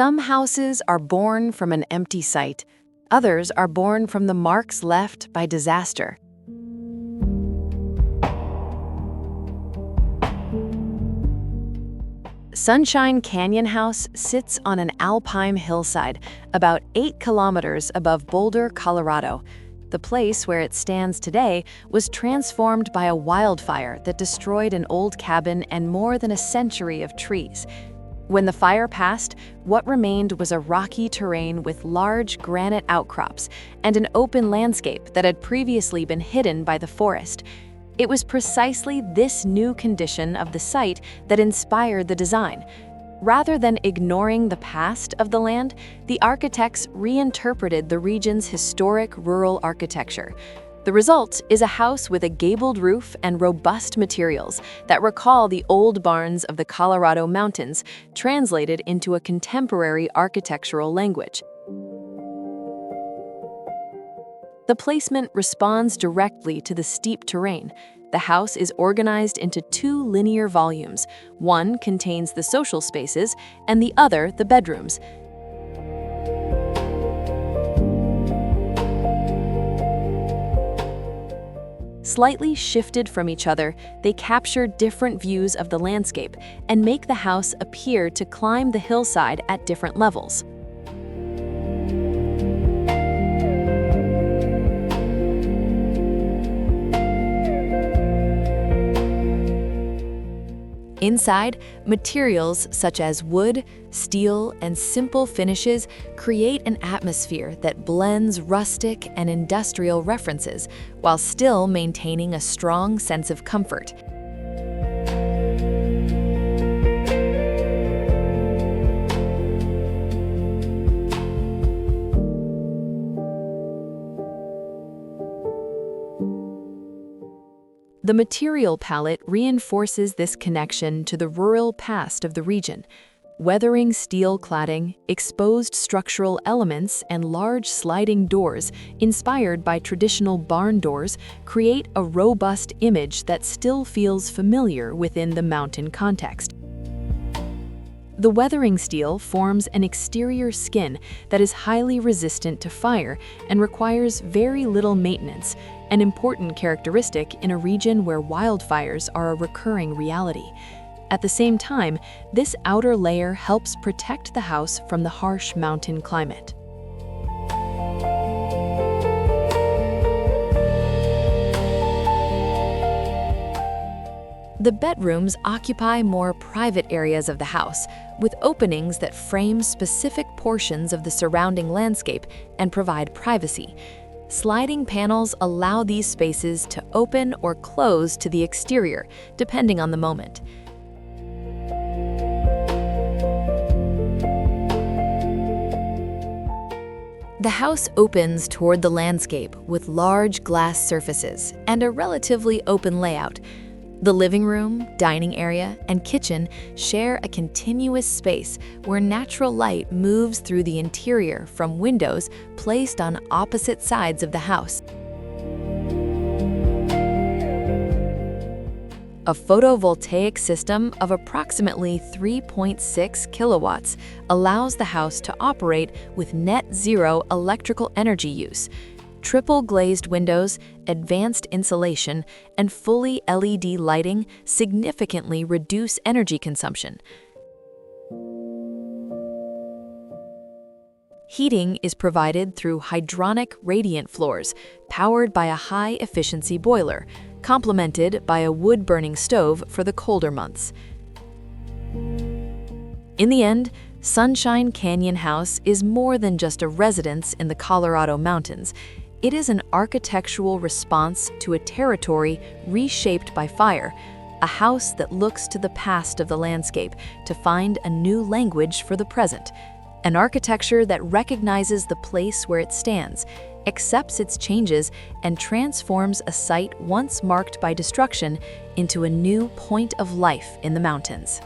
Some houses are born from an empty site. Others are born from the marks left by disaster. Sunshine Canyon House sits on an alpine hillside, about 8 kilometers above Boulder, Colorado. The place where it stands today was transformed by a wildfire that destroyed an old cabin and more than a century of trees. When the fire passed, what remained was a rocky terrain with large granite outcrops and an open landscape that had previously been hidden by the forest. It was precisely this new condition of the site that inspired the design. Rather than ignoring the past of the land, the architects reinterpreted the region's historic rural architecture. The result is a house with a gabled roof and robust materials that recall the old barns of the Colorado mountains, translated into a contemporary architectural language. The placement responds directly to the steep terrain. The house is organized into 2 linear volumes. One contains the social spaces, and the other the bedrooms. Slightly shifted from each other, they capture different views of the landscape and make the house appear to climb the hillside at different levels. Inside, materials such as wood, steel, and simple finishes create an atmosphere that blends rustic and industrial references while still maintaining a strong sense of comfort. The material palette reinforces this connection to the rural past of the region. Weathering steel cladding, exposed structural elements, and large sliding doors, inspired by traditional barn doors, create a robust image that still feels familiar within the mountain context. The weathering steel forms an exterior skin that is highly resistant to fire and requires very little maintenance, an important characteristic in a region where wildfires are a recurring reality. At the same time, this outer layer helps protect the house from the harsh mountain climate. The bedrooms occupy more private areas of the house, with openings that frame specific portions of the surrounding landscape and provide privacy. Sliding panels allow these spaces to open or close to the exterior, depending on the moment. The house opens toward the landscape with large glass surfaces and a relatively open layout. The living room, dining area, and kitchen share a continuous space where natural light moves through the interior from windows placed on opposite sides of the house. A photovoltaic system of approximately 3.6 kilowatts allows the house to operate with net zero electrical energy use. Triple glazed windows, advanced insulation, and fully LED lighting significantly reduce energy consumption. Heating is provided through hydronic radiant floors, powered by a high-efficiency boiler, complemented by a wood-burning stove for the colder months. In the end, Sunshine Canyon House is more than just a residence in the Colorado mountains. It is an architectural response to a territory reshaped by fire, a house that looks to the past of the landscape to find a new language for the present, an architecture that recognizes the place where it stands, accepts its changes, and transforms a site once marked by destruction into a new point of life in the mountains.